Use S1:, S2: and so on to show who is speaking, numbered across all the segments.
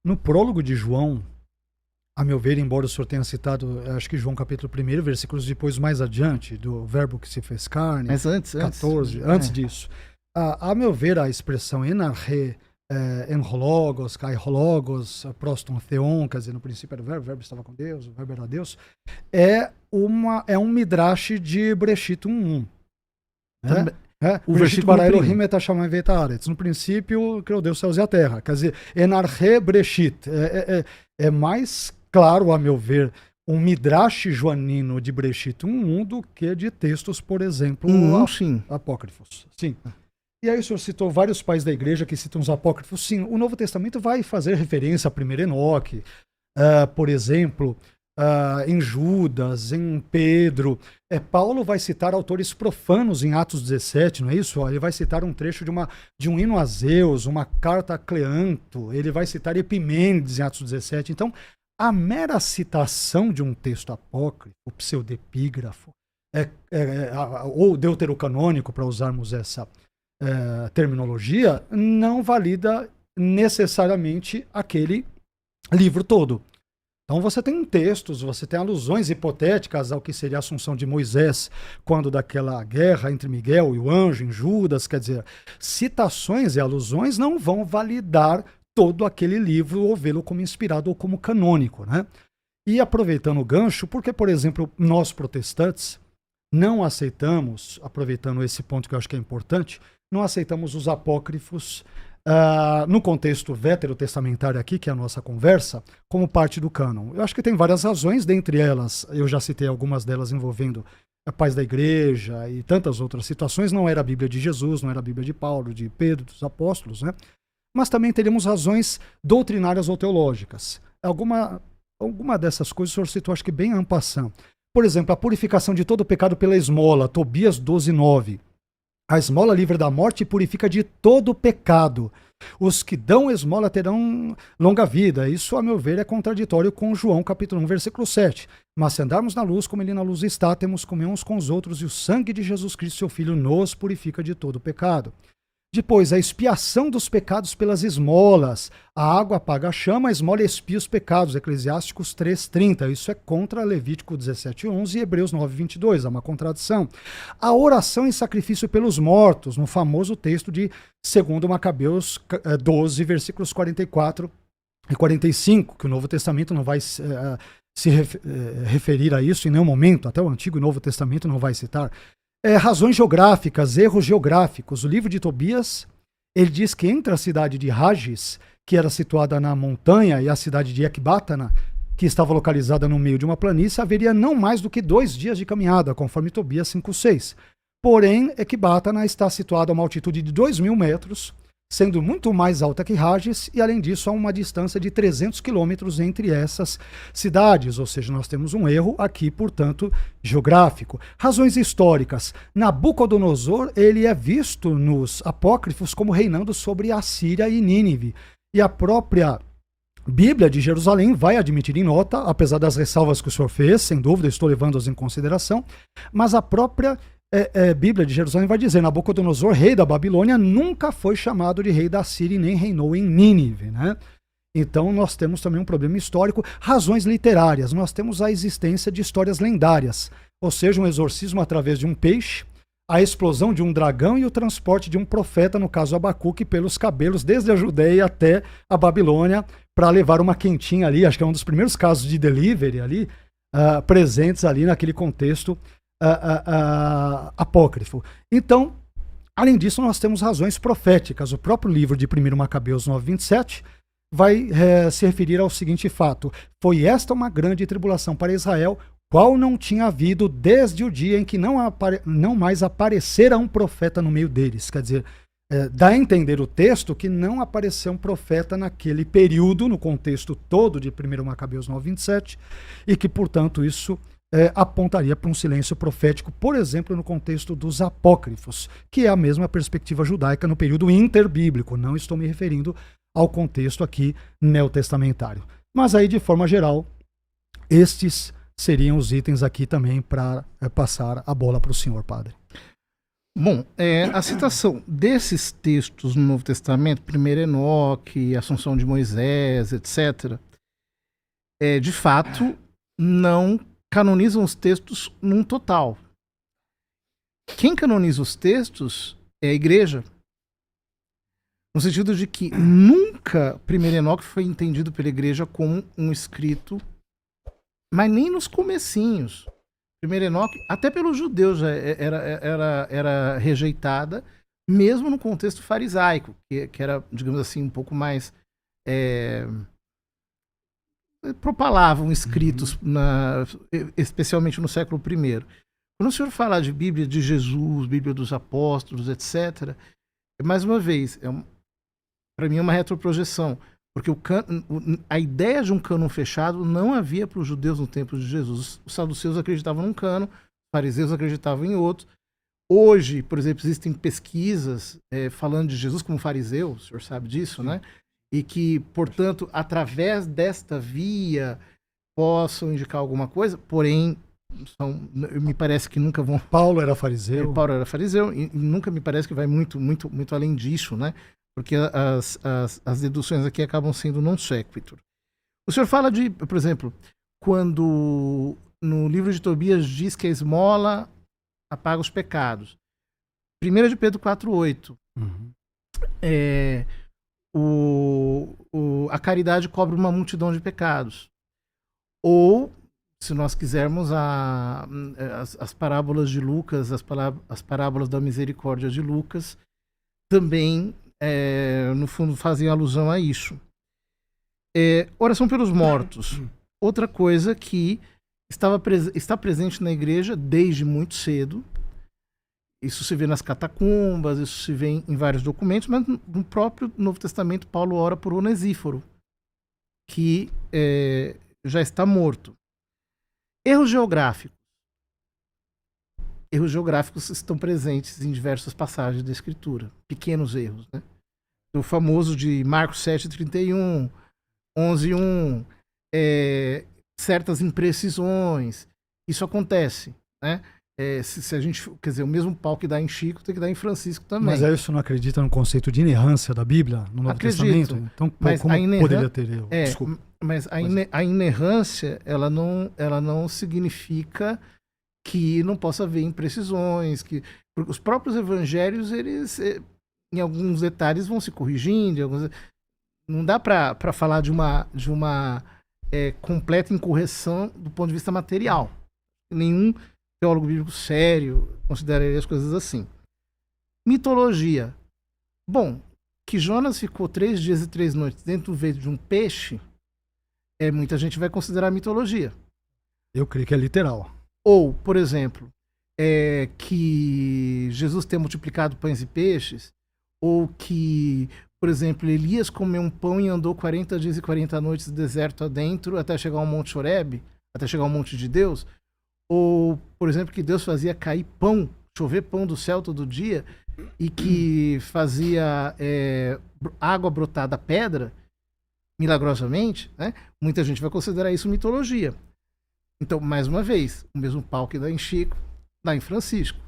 S1: no prólogo de João, a meu ver, embora o senhor tenha citado, acho que João capítulo 1, versículos depois mais adiante, do verbo que se fez carne,
S2: mas antes
S1: 14, antes disso. A meu ver, a expressão enarre, enrologos, kairologos, proston theon, quer dizer, no princípio era o verbo estava com Deus, o verbo era Deus, é um midrash de Breshit 1:1. O versículo para Elohim et Hashamayim veit haaretz. No princípio, criou Deus os céus e a terra. Quer dizer, enarre Breshit. É mais claro, a meu ver, um midrash joanino de Breshit 1:1 do que de textos, por exemplo, apócrifos. Sim. E aí o senhor citou vários pais da igreja que citam os apócrifos. Sim, o Novo Testamento vai fazer referência a 1 Enoque, por exemplo, em Judas, em Pedro. Paulo vai citar autores profanos em Atos 17, não é isso? Ele vai citar um trecho de um hino a Zeus, uma carta a Cleanto, ele vai citar Epimênides em Atos 17. Então, a mera citação de um texto apócrifo, pseudepígrafo, ou deuterocanônico, para usarmos essa terminologia, não valida necessariamente aquele livro todo. Então você tem textos, você tem alusões hipotéticas ao que seria a assunção de Moisés quando daquela guerra entre Miguel e o anjo em Judas, quer dizer, citações e alusões não vão validar todo aquele livro ou vê-lo como inspirado ou como canônico, né? E aproveitando o gancho, porque, por exemplo, nós protestantes não aceitamos, aproveitando esse ponto que eu acho que é importante, não aceitamos os apócrifos no contexto veterotestamentário aqui, que é a nossa conversa, como parte do cânon. Eu acho que tem várias razões, dentre elas, eu já citei algumas delas envolvendo pais da igreja e tantas outras situações. Não era a Bíblia de Jesus, não era a Bíblia de Paulo, de Pedro, dos apóstolos, né? Mas também teríamos razões doutrinárias ou teológicas. Alguma dessas coisas o senhor citou, acho que bem en passant. Por exemplo, a purificação de todo pecado pela esmola, Tobias 12:9. A esmola livra da morte e purifica de todo pecado. Os que dão esmola terão longa vida. Isso, a meu ver, é contraditório com João capítulo 1, versículo 7. Mas se andarmos na luz, como ele na luz está, temos comunhão uns com os outros, e o sangue de Jesus Cristo, seu Filho, nos purifica de todo pecado. Depois, a expiação dos pecados pelas esmolas. A água apaga a chama, a esmola expia os pecados. Eclesiásticos 3:30. Isso é contra Levítico 17:11 e Hebreus 9:22. É uma contradição. A oração em sacrifício pelos mortos, no famoso texto de 2 Macabeus 12, versículos 44 e 45, que o Novo Testamento não vai se referir a isso em nenhum momento, até o Antigo e Novo Testamento não vai citar. Razões geográficas, erros geográficos. O livro de Tobias, ele diz que entre a cidade de Rages, que era situada na montanha, e a cidade de Ecbatana, que estava localizada no meio de uma planície, haveria não mais do que 2 dias de caminhada, conforme Tobias 5:6. Porém, Ecbatana está situada a uma altitude de 2.000 metros, sendo muito mais alta que Rages, e além disso há uma distância de 300 quilômetros entre essas cidades, ou seja, nós temos um erro aqui, portanto, geográfico. Razões históricas. Nabucodonosor, ele é visto nos apócrifos como reinando sobre a Síria e Nínive, e a própria Bíblia de Jerusalém vai admitir em nota, apesar das ressalvas que o senhor fez, sem dúvida, estou levando-as em consideração, mas a própria Bíblia de Jerusalém vai dizer: Nabucodonosor, rei da Babilônia, nunca foi chamado de rei da Síria e nem reinou em Nínive, né? Então nós temos também um problema histórico. Razões literárias. Nós temos a existência de histórias lendárias, ou seja, um exorcismo através de um peixe, a explosão de um dragão e o transporte de um profeta, no caso Abacuque, pelos cabelos desde a Judeia até a Babilônia para levar uma quentinha ali. Acho que é um dos primeiros casos de delivery ali, presentes ali naquele contexto apócrifo. Então, além disso, nós temos razões proféticas. O próprio livro de 1 Macabeus 9:27 vai se referir ao seguinte fato: foi esta uma grande tribulação para Israel, qual não tinha havido desde o dia em que não mais aparecera um profeta no meio deles. Quer dizer, dá a entender o texto que não apareceu um profeta naquele período, no contexto todo de 1 Macabeus 9:27, e que, portanto, isso apontaria para um silêncio profético, por exemplo, no contexto dos apócrifos, que é a mesma perspectiva judaica no período interbíblico. Não estou me referindo ao contexto aqui neotestamentário. Mas aí, de forma geral, estes seriam os itens aqui também para passar a bola para o senhor, padre.
S2: Bom, a citação desses textos no Novo Testamento, primeiro Enoque, Assunção de Moisés, etc., de fato, não canonizam os textos num total. Quem canoniza os textos é a igreja. No sentido de que nunca primeiro Enoque foi entendido pela igreja como um escrito, mas nem nos comecinhos. Primeiro Enoque, até pelos judeus, já era rejeitada, mesmo no contexto farisaico, que era, digamos assim, um pouco mais... propalavam escritos, especialmente no século I. Quando o senhor fala de Bíblia de Jesus, Bíblia dos Apóstolos, etc., mais uma vez, para mim é uma retroprojeção, porque a ideia de um cânon fechado não havia para os judeus no tempo de Jesus. Os saduceus acreditavam num cânon, os fariseus acreditavam em outro. Hoje, por exemplo, existem pesquisas falando de Jesus como fariseu, o senhor sabe disso, né? E que, portanto, através desta via possam indicar alguma coisa, porém, me parece que nunca vão...
S1: Paulo era fariseu.
S2: Paulo era fariseu, e nunca me parece que vai muito além disso, né? Porque as deduções aqui acabam sendo non sequitur. O senhor fala de, por exemplo, quando no livro de Tobias diz que a esmola apaga os pecados. 1 de Pedro 4,8. A caridade cobre uma multidão de pecados. Ou, se nós quisermos, as parábolas de Lucas, as parábolas da misericórdia de Lucas, também, no fundo, fazem alusão a isso. Oração pelos mortos. Outra coisa que está presente na igreja desde muito cedo. Isso se vê nas catacumbas, isso se vê em vários documentos, mas no próprio Novo Testamento, Paulo ora por Onesíforo, que já está morto. Erros geográficos. Erros geográficos estão presentes em diversas passagens da Escritura. Pequenos erros, né? O famoso de Marcos 7,31, 11,1, certas imprecisões. Isso acontece, né? Se a gente, quer dizer, o mesmo pau que dá em Chico tem que dar em Francisco também.
S1: Mas aí você não acredita no conceito de inerrância da Bíblia no Novo Testamento? Então,
S2: mas
S1: como poderia ter erro? Desculpa.
S2: Mas a inerrância, ela não significa que não possa haver imprecisões, que os próprios evangelhos, eles, em alguns detalhes, vão se corrigindo. Não dá para falar de uma completa incorreção do ponto de vista material. Nenhum teólogo bíblico sério consideraria as coisas assim. Mitologia. Bom, que Jonas ficou 3 dias e 3 noites dentro do ventre de um peixe, muita gente vai considerar mitologia.
S1: Eu creio que é literal.
S2: Ou, por exemplo, que Jesus tenha multiplicado pães e peixes, ou que, por exemplo, Elias comeu um pão e andou 40 dias e 40 noites deserto adentro até chegar ao Monte Horebe, até chegar ao Monte de Deus. Ou, por exemplo, que Deus fazia cair pão, chover pão do céu todo dia, e que fazia água brotar da pedra, milagrosamente, né? Muita gente vai considerar isso mitologia. Então, mais uma vez, o mesmo pau que dá em Chico, dá em Francisco,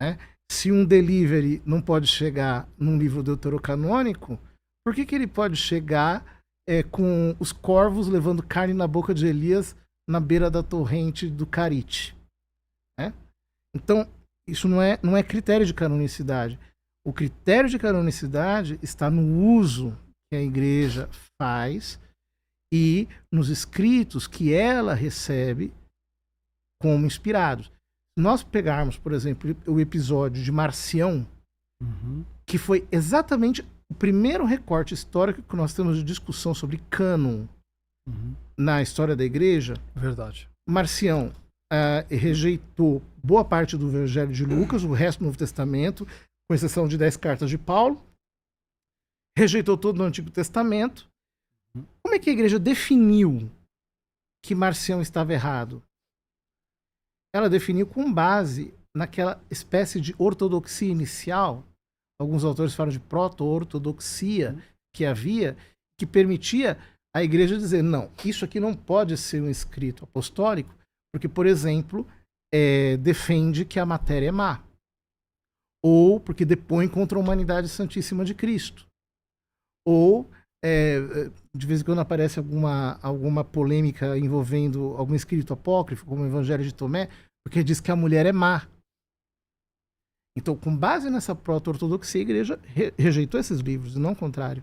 S2: né? Se um delivery não pode chegar num livro deuterocanônico, por que ele pode chegar com os corvos levando carne na boca de Elias na beira da torrente do Carite? Então, isso não é critério de canonicidade. O critério de canonicidade está no uso que a igreja faz e nos escritos que ela recebe como inspirados. Se nós pegarmos, por exemplo, o episódio de Marcião, que foi exatamente o primeiro recorte histórico que nós temos de discussão sobre cânon na história da igreja.
S1: Verdade.
S2: Marcião rejeitou boa parte do Evangelho de Lucas, o resto do Novo Testamento, com exceção de 10 cartas de Paulo. Rejeitou todo o Antigo Testamento. Como é que a igreja definiu que Marcião estava errado? Ela definiu com base naquela espécie de ortodoxia inicial. Alguns autores falam de proto-ortodoxia que havia, que permitia a igreja dizer, não, isso aqui não pode ser um escrito apostólico, porque, por exemplo, defende que a matéria é má. ou porque depõe contra a humanidade santíssima de Cristo, ou de vez em quando aparece alguma polêmica envolvendo algum escrito apócrifo, como o Evangelho de Tomé, porque diz que a mulher é má. Então, com base nessa proto-ortodoxia, a igreja rejeitou esses livros, e não o contrário.